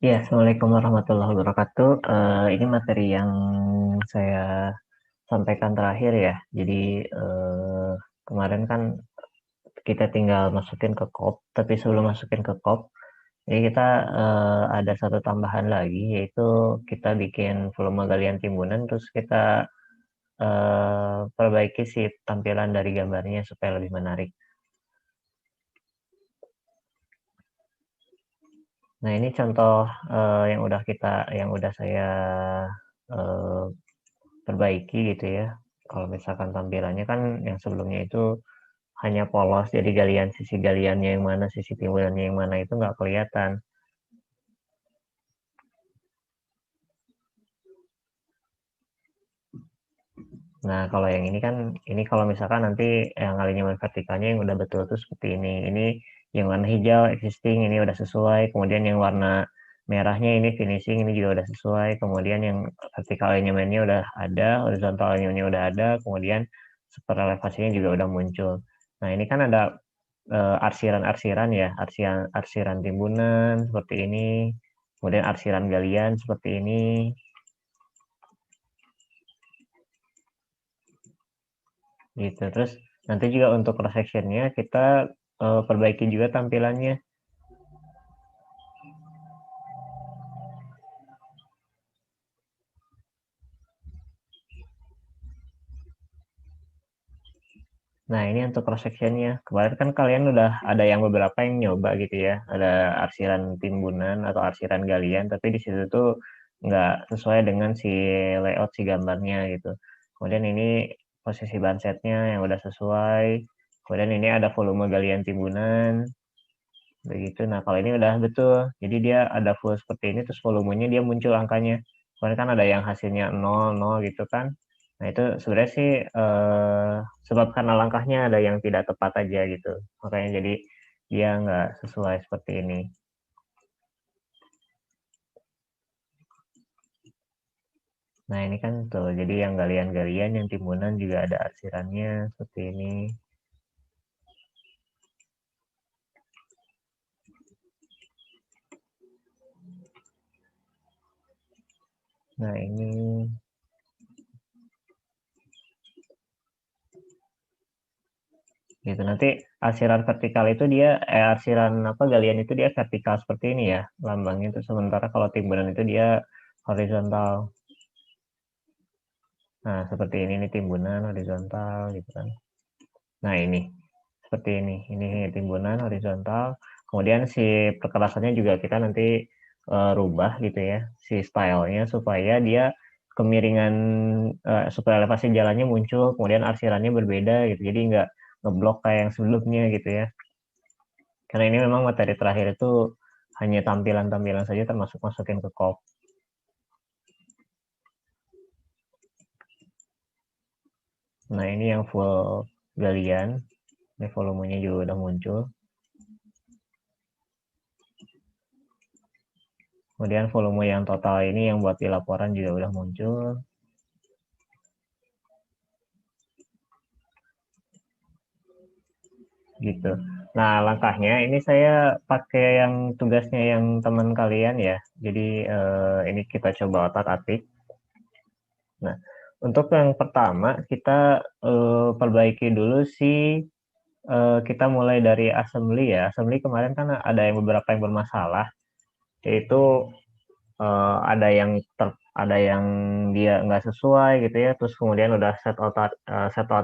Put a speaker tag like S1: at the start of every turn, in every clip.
S1: Ya, Assalamualaikum warahmatullahi wabarakatuh. Ini materi yang saya sampaikan terakhir ya. Jadi kemarin kan kita tinggal masukin ke kop, tapi sebelum masukin ke kop, jadi kita ada satu tambahan lagi, yaitu kita bikin volume galian timbunan, terus kita perbaiki si tampilan dari gambarnya supaya lebih menarik. Nah, ini contoh yang udah saya eh, perbaiki gitu ya. Kalau misalkan tampilannya kan yang sebelumnya itu hanya polos, jadi sisi galiannya yang mana, sisi timbulannya yang mana itu nggak kelihatan. Nah, kalau yang ini kan, ini kalau misalkan nanti yang alinyaman vertikalnya yang udah betul tuh seperti ini. Ini yang warna hijau existing, ini udah sesuai. Kemudian yang warna merahnya ini finishing, ini juga udah sesuai. Kemudian yang vertikal alinyamannya udah ada, horizontal alinyamannya udah ada. Kemudian super elevasinya juga udah muncul. Nah, ini kan ada arsiran-arsiran ya, arsiran timbunan seperti ini. Kemudian arsiran galian seperti ini. Gitu. Terus nanti juga untuk cross sectionnya kita perbaiki juga tampilannya. Nah, ini untuk cross sectionnya. Kemarin kan kalian udah ada yang beberapa yang nyoba gitu ya. Ada arsiran timbunan atau arsiran galian, tapi di situ tuh nggak sesuai dengan si layout si gambarnya gitu. Kemudian ini posisi bansetnya yang udah sesuai. Kemudian ini ada volume galian timbunan. Begitu. Nah, kalau ini udah betul. Jadi dia ada full seperti ini, terus volumenya dia muncul angkanya. Kemarin kan ada yang hasilnya 0, 0 gitu kan. Nah, itu sebenarnya sih sebab karena langkahnya ada yang tidak tepat aja gitu. Makanya jadi dia nggak sesuai seperti ini. Nah, ini kan tuh. Jadi yang galian-galian, yang timbunan juga ada arsirannya seperti ini. Nah, ini gitu. Nanti arsiran vertikal itu dia arsiran apa galian itu dia vertikal seperti ini ya lambangnya itu, sementara kalau timbunan itu dia horizontal. Nah, seperti ini nih timbunan horizontal gitu kan. Nah, ini seperti ini timbunan horizontal. Kemudian si perkerasannya juga kita nanti rubah gitu ya si stylenya supaya dia kemiringan, supaya elevasi jalannya muncul, kemudian arsirannya berbeda gitu, jadi nggak ngeblok kayak yang sebelumnya gitu ya. Karena ini memang materi terakhir itu hanya tampilan-tampilan saja termasuk masukin ke kop. Nah, ini yang full galian. Ini volumenya juga udah muncul. Kemudian volume yang total ini yang buat di laporan juga udah muncul. Gitu. Nah, langkahnya ini saya pakai yang tugasnya yang teman kalian ya. Jadi ini kita coba otak-atik. Nah, untuk yang pertama kita perbaiki dulu si kita mulai dari assembly ya. Assembly kemarin kan ada yang beberapa yang bermasalah, yaitu ada yang dia nggak sesuai gitu ya. Terus kemudian udah set out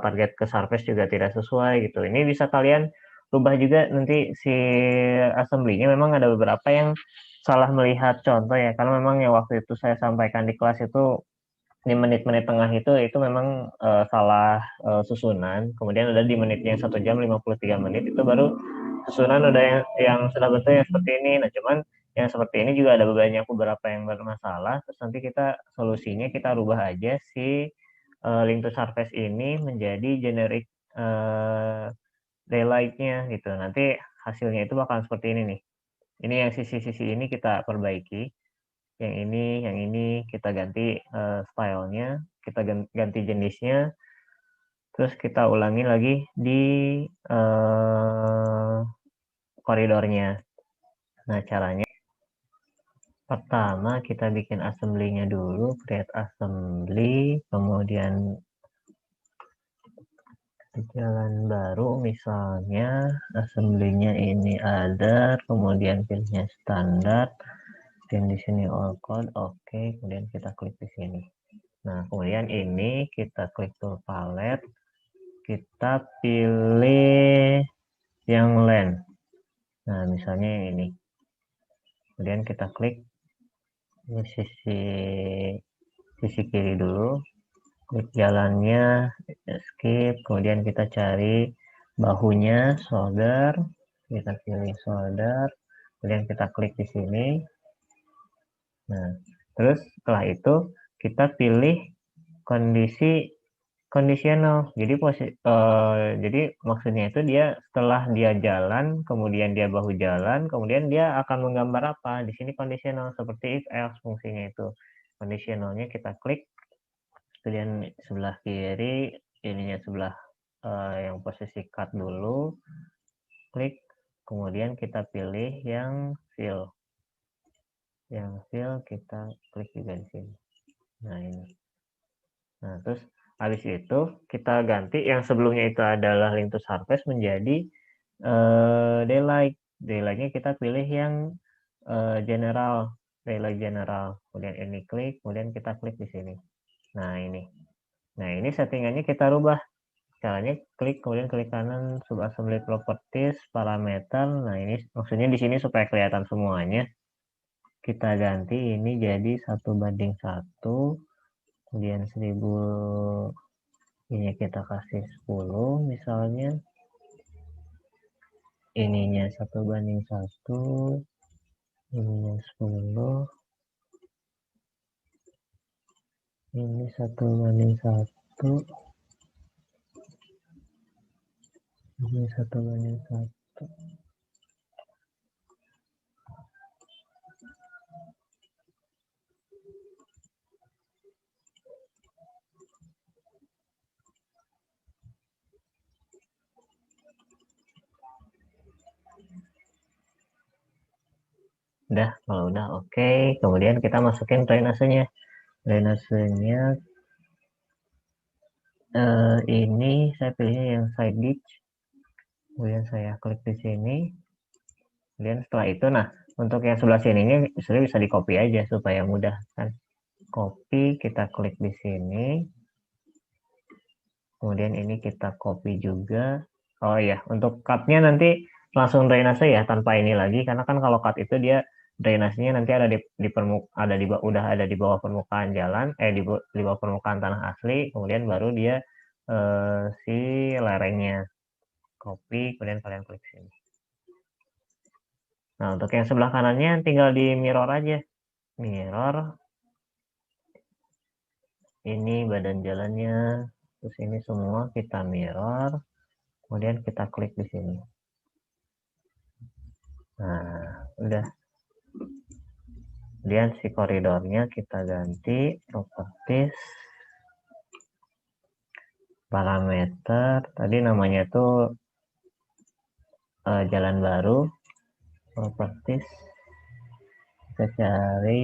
S1: target ke surface juga tidak sesuai gitu. Ini bisa kalian rubah juga nanti si assembly-nya. Memang ada beberapa yang salah melihat contoh ya, karena memang yang waktu itu saya sampaikan di kelas itu di menit-menit tengah itu memang salah susunan. Kemudian udah di menitnya 1 jam 53 menit itu baru susunan udah yang sudah betul yang seperti ini. Nah, cuman yang seperti ini juga ada beberapa yang bermasalah. Terus nanti kita solusinya kita rubah aja si link to surface ini menjadi generic uh, daylight-nya gitu. Nanti hasilnya itu bakal seperti ini nih. Ini yang sisi-sisi ini kita perbaiki, yang ini kita ganti stylenya, kita ganti jenisnya, terus kita ulangi lagi di koridornya. Nah, caranya Pertama kita bikin assembly-nya dulu, create assembly, kemudian jalan baru misalnya assembly-nya ini ada, kemudian pilihnya standar, dan di sini all code, oke, kemudian kita klik di sini. Nah, kemudian ini kita klik tool palette, kita pilih yang land. Nah, misalnya yang ini. Kemudian kita klik di sisi kiri dulu, klik jalannya, skip, kemudian kita cari bahunya, solder, kita pilih solder, kemudian kita klik di sini. Nah, terus setelah itu kita pilih kondisi kondisional. Jadi maksudnya itu dia setelah dia jalan, kemudian dia bahu jalan, kemudian dia akan menggambar apa? Di sini kondisional seperti if else fungsinya itu. Kondisionalnya kita klik, kemudian sebelah kiri, ininya sebelah yang posisi cut dulu, klik, kemudian kita pilih yang fill. Yang fill kita klik juga di sini. Nah ini. Nah terus habis itu kita ganti yang sebelumnya itu adalah link to surface menjadi daylight. Daylightnya kita pilih yang general, daylight general. Kemudian ini klik, kemudian kita klik di sini. Nah ini. Nah ini settingannya kita rubah. Caranya klik, kemudian klik kanan subassembly properties, parameter. Nah ini maksudnya di sini supaya kelihatan semuanya. Kita ganti ini jadi 1:1. Kemudian 1000 ini kita kasih 10 misalnya, ininya 1:1, ininya 10, ini 1:1, ini 1:1. Udah, kalau udah oke. Kemudian kita masukin drainasenya. Drainasenya ini saya pilihnya yang side ditch. Kemudian saya klik di sini. Kemudian setelah itu, nah untuk yang sebelah sininya sudah bisa di copy aja supaya mudah kan. Copy, kita klik di sini. Kemudian ini kita copy juga. Oh iya, untuk cut-nya nanti langsung drainase ya tanpa ini lagi, karena kan kalau cut itu dia drainasenya nanti ada udah ada di bawah permukaan jalan, di bawah permukaan tanah asli, kemudian baru dia si lerengnya. Copy, kemudian kalian klik sini. Nah, untuk yang sebelah kanannya tinggal di mirror aja. Mirror. Ini badan jalannya. Terus ini semua kita mirror. Kemudian kita klik di sini. Nah, udah. Kemudian si koridornya kita ganti properties. Parameter. Tadi namanya tuh jalan baru. Properties. Kita cari.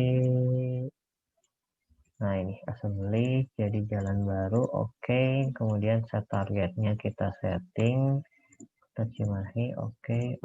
S1: Nah ini assembly jadi jalan baru, oke. Kemudian set targetnya kita setting, kita cimahi, oke.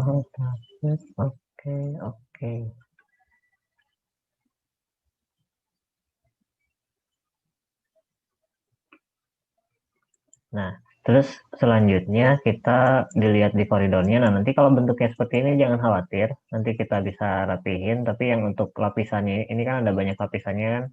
S1: Oh, target, oke. Nah, Terus selanjutnya kita dilihat di koridornya. Nah, nanti kalau bentuknya seperti ini jangan khawatir, nanti kita bisa rapihin. Tapi yang untuk lapisannya ini kan ada banyak lapisannya kan.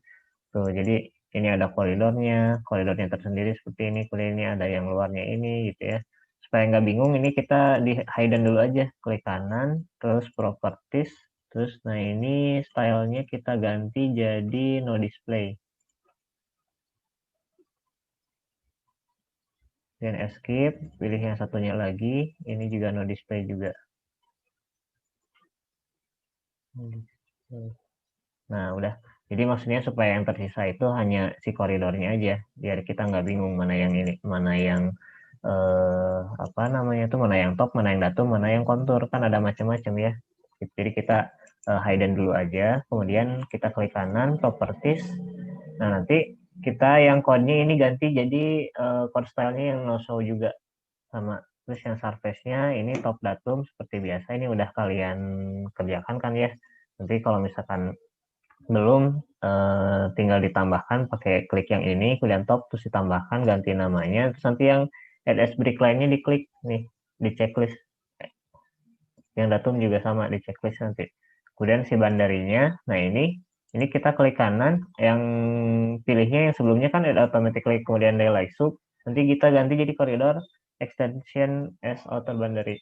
S1: Tuh, jadi ini ada koridornya tersendiri seperti ini, kemudian ini ada yang luarnya ini gitu ya. Supaya nggak bingung, ini kita di hidden dulu aja, klik kanan, terus properties, terus nah ini stylenya kita ganti jadi no display. Dan escape, pilih yang satunya lagi, ini juga no display juga. Nah, udah. Jadi maksudnya supaya yang tersisa itu hanya si koridornya aja, biar kita nggak bingung mana yang ini, mana yang apa namanya tuh, mana yang top, mana yang datum, mana yang kontur, kan ada macam-macam ya. Jadi kita hidden dulu aja, kemudian kita klik kanan, properties. Nah, nanti kita yang code-nya ini ganti jadi code style-nya yang no show juga sama. Terus yang surface-nya ini top datum seperti biasa, ini udah kalian kerjakan kan ya. Nanti kalau misalkan belum, tinggal ditambahkan pakai klik yang ini, kemudian top, terus ditambahkan, ganti namanya, terus nanti yang add as break lainnya diklik nih, di checklist. Yang datum juga sama di checklist nanti. Kemudian si bandarinya, nah ini kita klik kanan, yang pilihnya yang sebelumnya kan add automatically, kemudian daylight sub, nanti kita ganti jadi koridor extension as outer bandari.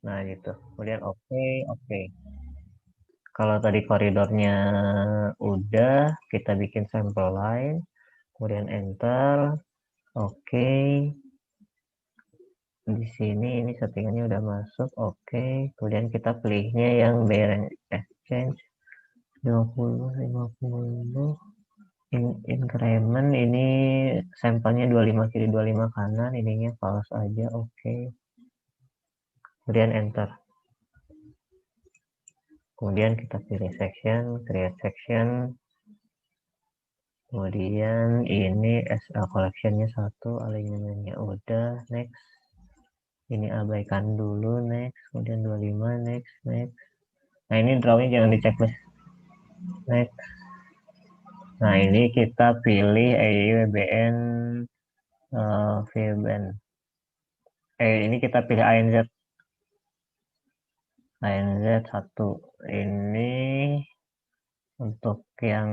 S1: Nah gitu, kemudian oke, oke. Kalau tadi koridornya udah, kita bikin sampel line, kemudian enter, oke. Di sini ini settingannya udah masuk, oke. Kemudian kita pilihnya yang bearing exchange 20, 50. Increment ini sampelnya 25 kiri 25 kanan, ininya false aja, oke. Kemudian enter. Kemudian kita pilih section, create section. Kemudian ini SL collectionnya 1, alignmentnya udah, next. Ini abaikan dulu, next. Kemudian 25, next, next. Nah ini drawnya jangan di checklist, next. Nah ini kita pilih EIWBN VBN. Ini kita pilih ANZ 1. Ini untuk yang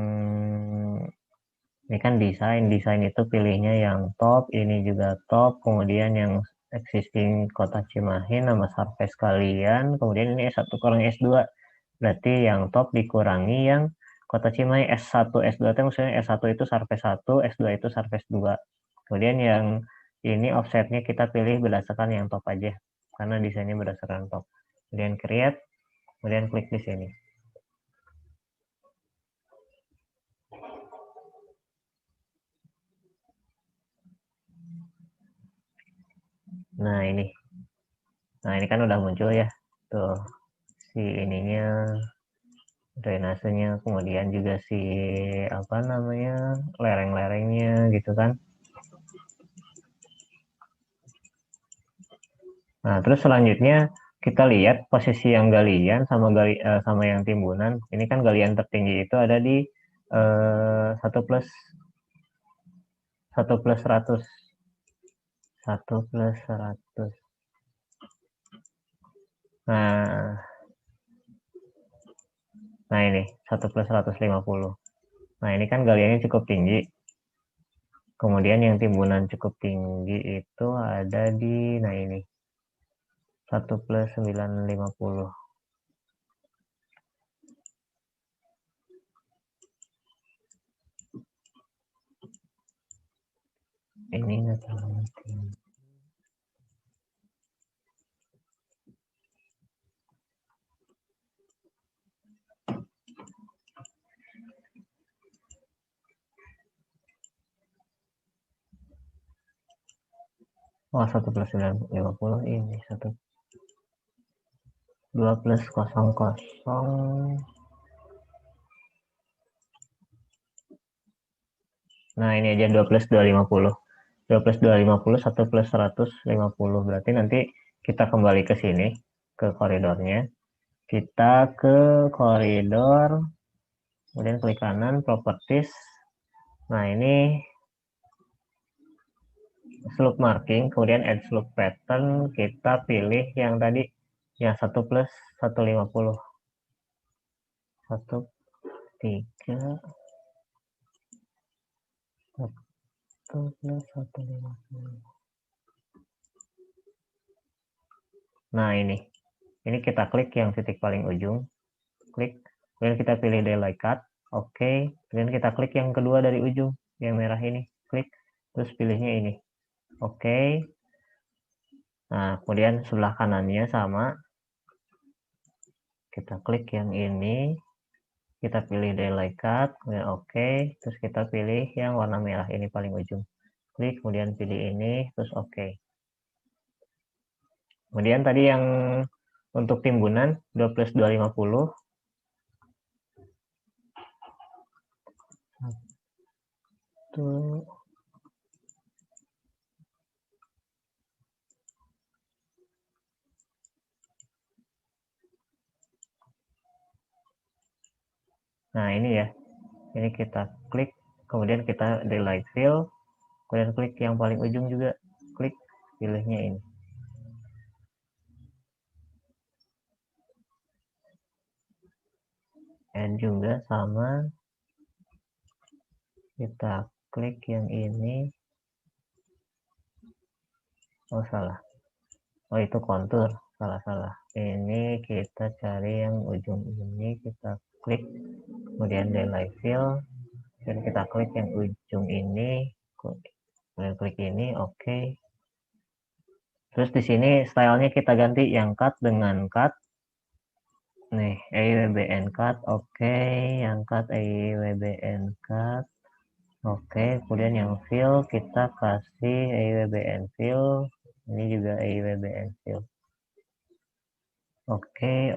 S1: ini kan desain itu pilihnya yang top, ini juga top, kemudian yang existing kota Cimahi nama surface kalian, kemudian ini S1 kurang S2, berarti yang top dikurangi yang kota Cimahi S1 S2 itu maksudnya S1 itu surface 1, S2 itu surface 2. Kemudian yang ini offsetnya kita pilih berdasarkan yang top aja karena desainnya berdasarkan top. Kemudian create, kemudian klik di sini. Nah ini kan udah muncul ya, tuh si ininya, drainasenya, kemudian juga si apa namanya lereng-lerengnya gitu kan. Nah terus selanjutnya kita lihat posisi yang galian sama yang timbunan. Ini kan galian tertinggi itu ada di 1+100. 1+100. Nah, nah ini 1+150. Nah ini kan galiannya cukup tinggi. Kemudian yang timbunan cukup tinggi itu ada di, nah ini 1+950. Ini nggak terlalu tinggi. Oh 1+950 ini 12+00. Nah ini aja 12+250. 12+250 1+150. Berarti nanti kita kembali ke sini, ke koridornya. Kita ke koridor, kemudian klik kanan, properties. Nah ini slope marking, kemudian add slope pattern, kita pilih yang tadi, yang 1 plus 150. 1, 3, 1 plus 150. Nah, ini kita klik yang titik paling ujung, klik, kemudian kita pilih delay cut, oke, kemudian kita klik yang kedua dari ujung, yang merah ini, klik, terus pilihnya ini, oke. Nah, kemudian sebelah kanannya sama, kita klik yang ini, kita pilih delay cut, kemudian oke, terus kita pilih yang warna merah ini paling ujung, klik, kemudian pilih ini, terus oke. Kemudian tadi yang untuk timbunan 2 plus 250, tuh. Nah, ini ya, ini kita klik, kemudian kita delay fill, kemudian klik yang paling ujung juga, klik, pilihnya ini. And juga sama, kita klik yang ini. Oh, salah. Oh, itu kontur. Salah. Ini kita cari yang ujung ini, kita klik, kemudian delay fill, dan kita klik yang ujung ini, kemudian klik ini, oke. Terus di sini stylenya kita ganti yang cut dengan cut. Nih, EIWBN cut, oke. Yang cut EIWBN cut. Oke, kemudian yang fill kita kasih EIWBN fill. Ini juga EIWBN fill. Oke.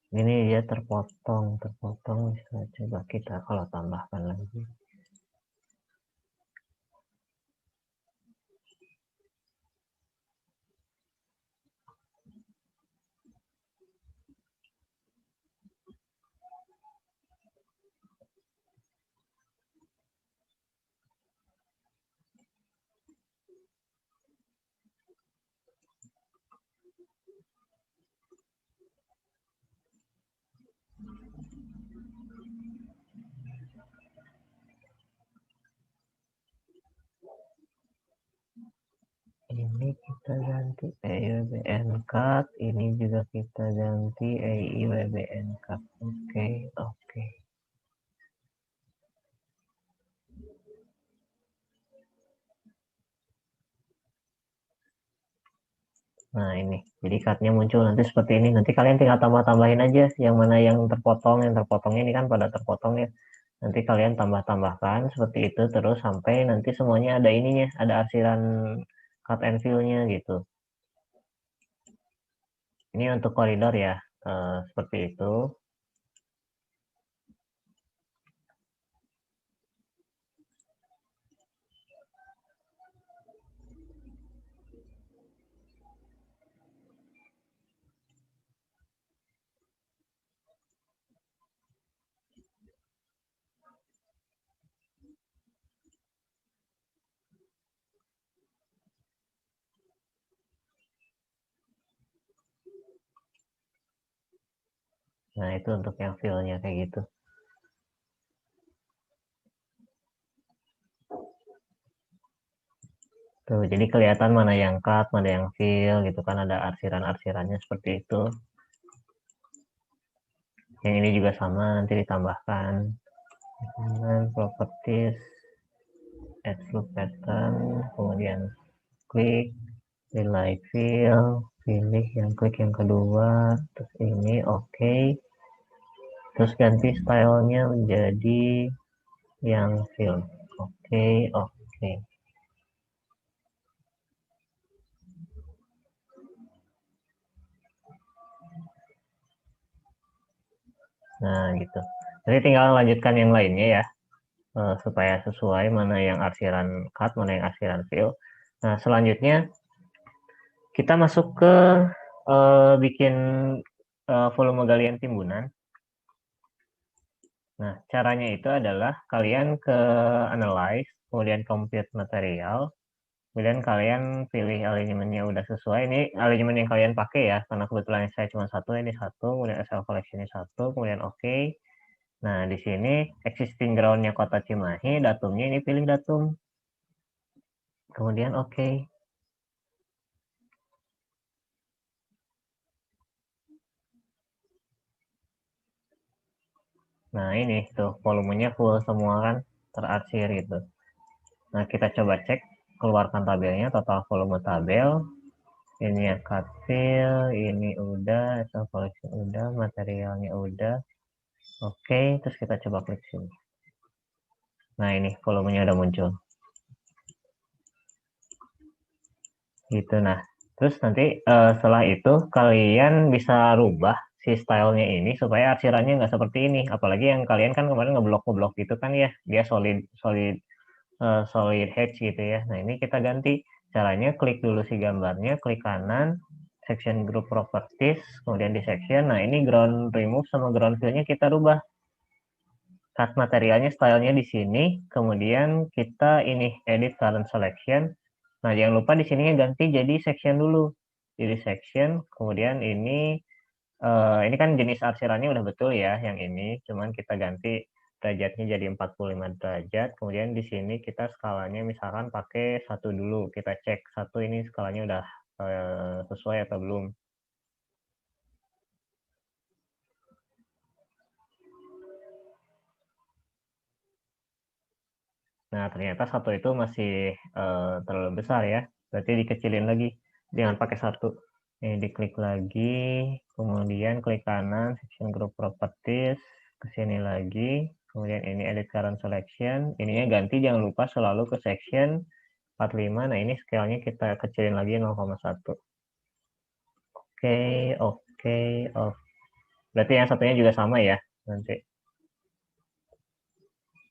S1: Ini dia terpotong. Bisa coba kita kalau tambahkan lagi. Ini kita ganti EIWBN cut, ini juga kita ganti EIWBN cut. Oke. Nah, ini. Jadi cutnya muncul nanti seperti ini. Nanti kalian tinggal tambah-tambahin aja yang mana yang terpotong. Yang terpotongnya ini kan pada terpotong ya. Nanti kalian tambah-tambahkan seperti itu terus sampai nanti semuanya ada ininya, ada arsiran cut and fill-nya gitu. Ini untuk koridor ya, seperti itu. Nah, itu untuk yang fill-nya kayak gitu. Tuh, jadi kelihatan mana yang cut, mana yang fill gitu kan, ada arsiran-arsirannya seperti itu. Yang ini juga sama, nanti ditambahkan dengan properties, add slope pattern, kemudian klik, delay fill, pilih yang klik yang kedua, terus ini oke. Terus ganti stylenya menjadi yang fill. Oke. Nah, gitu. Jadi tinggal lanjutkan yang lainnya ya, supaya sesuai mana yang arsiran cut, mana yang arsiran fill. Nah, selanjutnya kita masuk ke bikin volume galian timbunan. Nah, caranya itu adalah kalian ke analyze, kemudian compute material, kemudian kalian pilih alignmentnya udah sesuai. Ini alignment yang kalian pakai ya, karena kebetulan saya cuma satu, ini satu, kemudian SL collection ini satu, kemudian oke. Okay. Nah, di sini existing ground-nya Kota Cimahi, datumnya ini pilih datum. Kemudian oke. Okay. Nah, ini tuh volumenya full semua kan, terarsir gitu. Nah, kita coba cek, keluarkan tabelnya, total volume tabel. Ini ya cut fill, ini udah, asal collection udah, materialnya udah. Oke, terus kita coba klik sini. Nah, ini volumenya udah muncul. Gitu, nah. Terus nanti setelah itu kalian bisa rubah si stylenya ini supaya arsirannya nggak seperti ini. Apalagi yang kalian kan kemarin ngeblok gitu kan ya, dia solid solid solid hedge gitu ya. Nah, ini kita ganti. Caranya klik dulu si gambarnya, klik kanan, section group properties, kemudian di section. Nah, ini ground remove sama ground fill-nya kita rubah. Cut materialnya, stylenya di sini, kemudian kita ini edit current selection. Nah, jangan lupa di sininya ganti jadi section dulu. Jadi section, kemudian ini kan jenis arsirannya udah betul ya, yang ini. Cuman kita ganti derajatnya jadi 45 derajat. Kemudian di sini kita skalanya misalkan pakai satu dulu. Kita cek satu ini skalanya udah sesuai atau belum. Nah, ternyata satu itu masih terlalu besar ya. Berarti dikecilin lagi. Jangan pakai satu. Ini diklik lagi, kemudian klik kanan, section group properties, ke sini lagi, kemudian ini edit current selection, ininya ganti, jangan lupa selalu ke section 45, nah ini scale-nya kita kecilin lagi 0,1. Oke, oke, oke. Berarti yang satunya juga sama ya, nanti.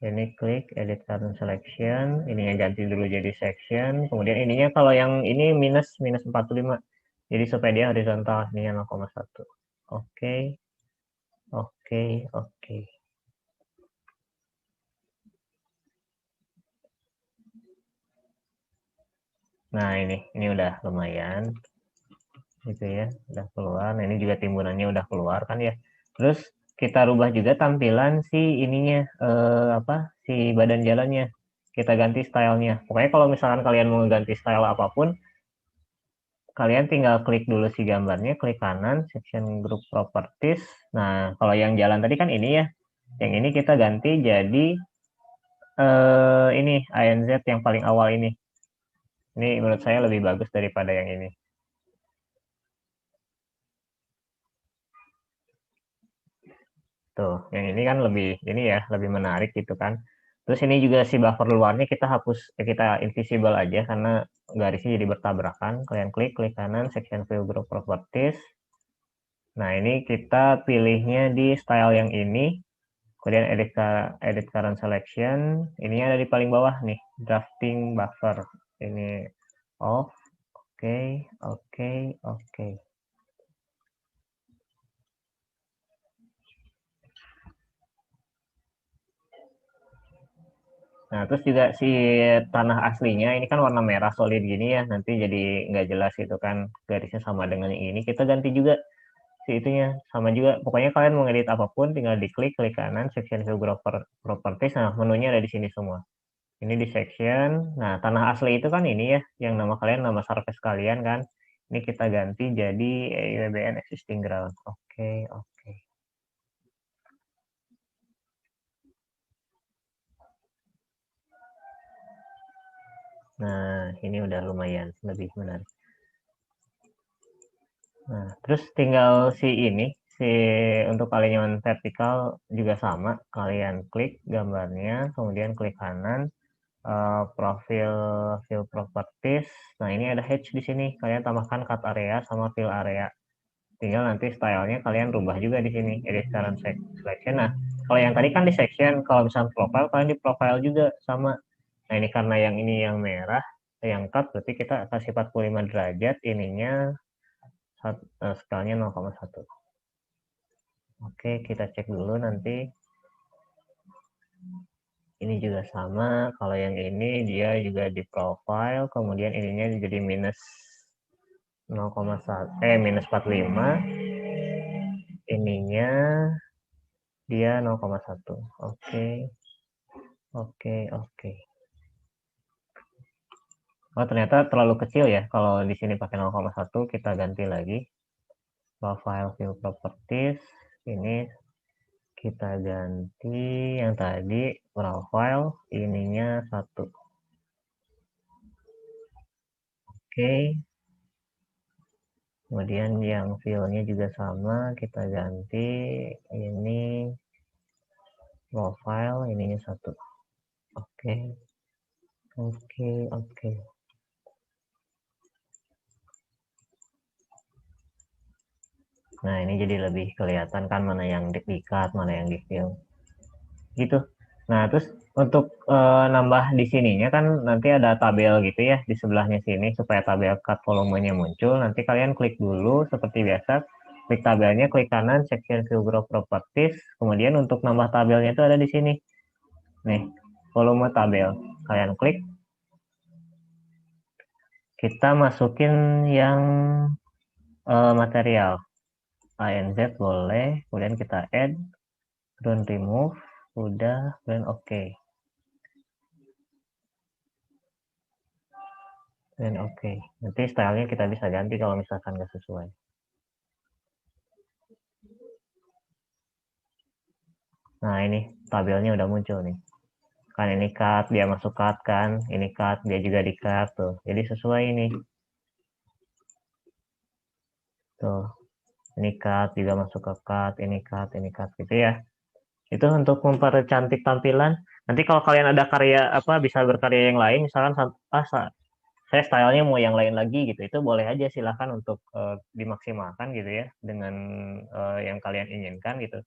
S1: Ini klik edit current selection, ininya ganti dulu jadi section, kemudian ininya kalau yang ini minus 45, jadi supaya dia horizontal, ininya 0,1. Oke, oke, oke. Nah, ini udah lumayan gitu ya, udah keluar. Nah, ini juga timbunannya udah keluar kan ya. Terus kita rubah juga tampilan si ininya apa si badan jalannya. Kita ganti stylenya. Pokoknya kalau misalkan kalian mau ganti style apapun, kalian tinggal klik dulu si gambarnya, klik kanan, section group properties. Nah, kalau yang jalan tadi kan ini ya. Yang ini kita ganti jadi ini ANZ yang paling awal ini. Ini menurut saya lebih bagus daripada yang ini. Tuh, yang ini kan lebih ini ya, lebih menarik gitu kan. Terus ini juga si buffer luarnya kita hapus, kita invisible aja karena garisnya jadi bertabrakan. Kalian klik, klik kanan, section view group properties. Nah, ini kita pilihnya di style yang ini. Kemudian edit current selection. Ini ada di paling bawah nih, drafting buffer. Ini off. Oke, oke, oke. Nah, terus juga si tanah aslinya ini kan warna merah solid gini ya, nanti jadi nggak jelas gitu kan, garisnya sama dengan yang ini. Kita ganti juga si itunya, sama juga. Pokoknya kalian mau ngedit apapun, tinggal diklik, klik kanan, section view properties. Nah, menunya ada di sini semua. Ini di section. Nah, tanah asli itu kan ini ya, yang nama kalian, nama surface kalian kan. Ini kita ganti jadi IWBN existing ground. Oke, oke. Nah, ini udah lumayan, lebih menarik. Nah, terus tinggal si untuk alinyaman vertikal juga sama. Kalian klik gambarnya, kemudian klik kanan, profil fill properties. Nah, ini ada hedge di sini. Kalian tambahkan cut area sama fill area. tinggal nanti stylenya kalian rubah juga di sini, edit current selection. Nah, kalau yang tadi kan di section, kalau misalnya profile, kalian di profile juga sama. Nah, ini karena yang ini yang merah, yang cut, berarti kita kasih 45 derajat, ininya skalanya 0,1. Oke, kita cek dulu nanti. Ini juga sama, kalau yang ini dia juga di profile, kemudian ininya jadi minus 0,1, minus 45, ininya dia 0,1. Oke, oke, oke. Oh, ternyata terlalu kecil ya, kalau di sini pakai 0,1, kita ganti lagi. Profile view properties, ini kita ganti yang tadi, profile, ininya 1. Oke. Kemudian yang fill-nya juga sama, kita ganti ini profile, ininya 1. Oke. Oke, oke. Nah, ini jadi lebih kelihatan kan mana yang di-cut, mana yang di-fill. Gitu. Nah, terus untuk nambah di sininya kan nanti ada tabel gitu ya di sebelahnya sini supaya tabel cut volumenya muncul. Nanti kalian klik dulu seperti biasa. Klik tabelnya, klik kanan, section view group properties. Kemudian untuk nambah tabelnya itu ada di sini. Nih, volume tabel. Kalian klik. Kita masukin yang material. ANZ boleh, kemudian kita add, don't remove, udah, dan oke. Dan oke. Nanti stylenya kita bisa ganti kalau misalkan nggak sesuai. Nah, ini tabelnya udah muncul nih. Kan ini cut, dia masuk cut kan. Ini cut, dia juga di cut tuh. Jadi sesuai ini. Tuh. Ini cut, juga masuk ke cut, ini cut gitu ya. Itu untuk mempercantik tampilan. Nanti kalau kalian ada karya apa bisa berkarya yang lain, misalkan saya stylenya mau yang lain lagi gitu, itu boleh aja silahkan untuk dimaksimalkan gitu ya dengan yang kalian inginkan gitu.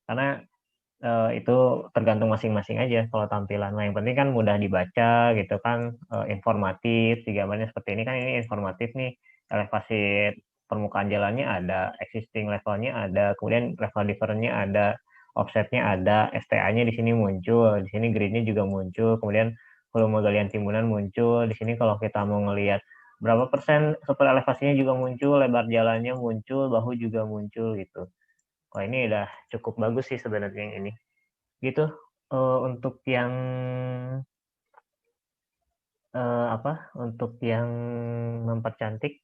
S1: Karena itu tergantung masing-masing aja kalau tampilan. Nah, yang penting kan mudah dibaca gitu kan, informatif, gambarnya seperti ini kan, ini informatif nih, elevasi permukaan jalannya ada, existing levelnya ada, kemudian level difference-nya ada, offset-nya ada, STA-nya di sini muncul, di sini grid-nya juga muncul, kemudian volume galian timbunan muncul, di sini kalau kita mau ngelihat berapa persen super elevasinya juga muncul, lebar jalannya muncul, bahu juga muncul gitu. Wah, ini udah cukup bagus sih sebenarnya yang ini. Gitu. Untuk yang apa? Untuk yang mempercantik